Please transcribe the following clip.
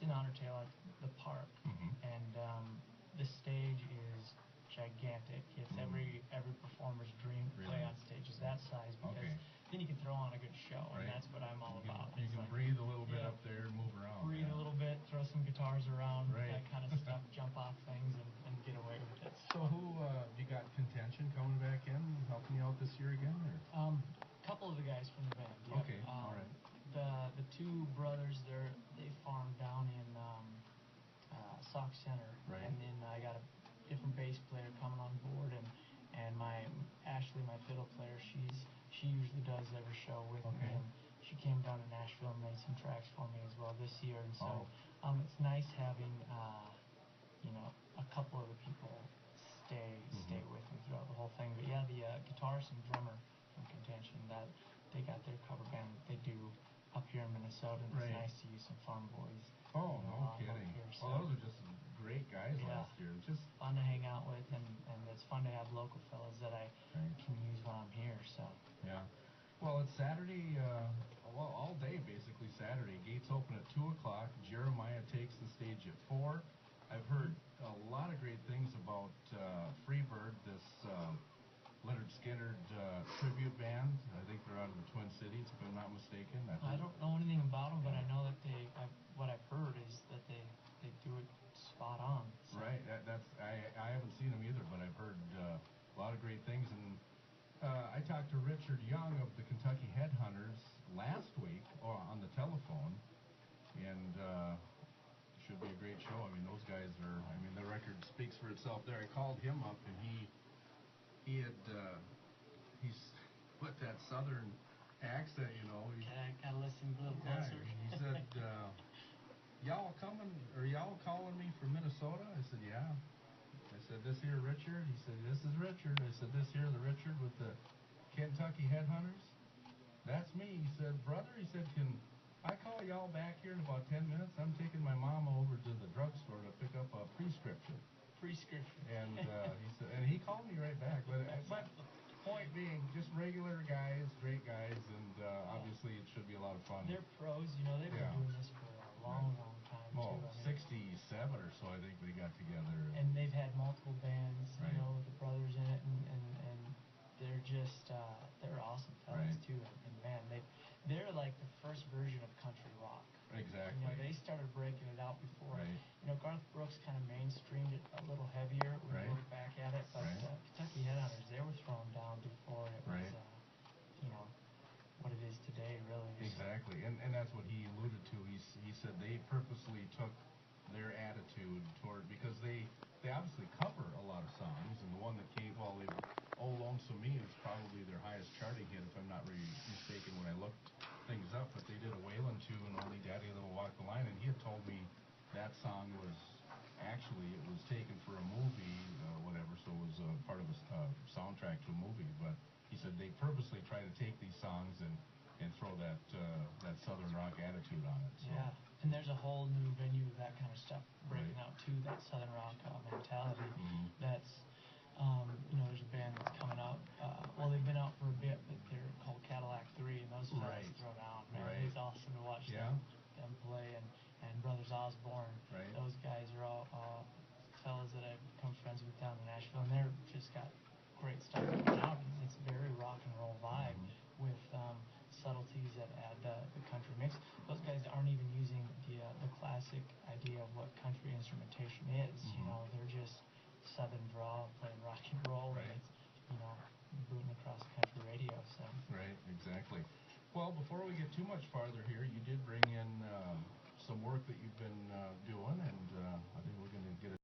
in Otter Tail at the park, and the stage is gigantic. It's every performer's dream to play on stages that size, because then you can throw on a good show, and that's what I'm all about. You can breathe a little bit up there and move around. Breathe a little bit, throw some guitars around, that kind of stuff, jump off things, and get away with it. So who, you got Contention coming back in, helping you out this year again? Or? A couple of the guys from the band. Yep. Okay, all right. The two brothers, they farm down in Sauk Center, and then I got a different bass player coming on board, and Ashley, my fiddle player, she usually does every show with me, and she came down to Nashville and made some tracks for me as well this year, and so it's nice having a couple of the people stay with me throughout the whole thing. But yeah, the guitarist and drummer from Contention, that they got their cover band that they do up here in Minnesota, and it's nice to use some farm boys. Oh, no kidding. Here, so. Well, those are just some great guys last year. Just fun to hang out with, and it's fun to have local fellas that I can use while I'm here. So yeah. Well, it's Saturday, all day basically Saturday. Gates open at 2 o'clock. Jeremiah takes the stage at 4. I've heard a lot of great things about Freebird, this Leonard Skinner tribute band. I think they're out of the Twin Cities, if I'm not mistaken. I don't know anything about them, but I know that what I've heard is that they do it spot on. So. Right. I haven't seen them either, but I've heard a lot of great things. And I talked to Richard Young of the Kentucky Headhunters last week on the telephone, and should be a great show. I mean, those guys are. I mean, the record speaks for itself. There, I called him up, and he's with that southern accent, you know. Gotta listen a little closer. He said, y'all calling me from Minnesota? I said, yeah. I said, this here Richard? He said, this is Richard. I said, this here the Richard with the Kentucky Headhunters? That's me. He said, brother, he said, can I call y'all back here in about 10 minutes? I'm taking my mama over to the drugstore to pick up a prescription. And he said, and he called me right back. But point being, just regular guys, great guys, and obviously it should be a lot of fun. They're pros, you know. They've been doing this for a long time too. 67 or so, I think they got together. And they've had multiple bands, you know, with the brothers in it, and they're just they're awesome fellas too. And man, they're like the first version of country rock. Exactly. You know, they started breaking it out before. You know, Garth Brooks kind of mainstreamed it a little heavier when you look back at it, but Kentucky Headhunters, they were thrown down before it was, you know, what it is today, really. Exactly, and that's what he alluded to. He said they purposely took their attitude toward, because they obviously cover a lot of songs, and the one that came, Oh Lonesome Me is probably their highest charting hit, if I'm not really mistaken when I looked things up, but they did a Waylon tune, Only Daddy Little Walk the Line, and he had told me that song was it was taken for a movie, whatever, so it was part of a soundtrack to a movie, but he said they purposely try to take these songs and throw that southern rock attitude on it. So. Yeah, and there's a whole new venue of that kind of stuff breaking out too, that southern rock mentality. That's you know, there's a band that's coming out. They've been out for a bit, but they're called Cadillac 3, and those fellas throw down. Man, it's awesome to watch them play, and Brothers Osborne. Those guys are all fellas that I've become friends with down in Nashville, and they're just got great stuff coming out. It's very rock and roll vibe with subtleties that add the country mix. Those guys aren't even using the classic idea of what country instrumentation is. You know, they're just southern drawl playing rock and roll, and it's, you know, booting across country radio. So Exactly. Well, before we get too much farther here, you did bring in some work that you've been doing,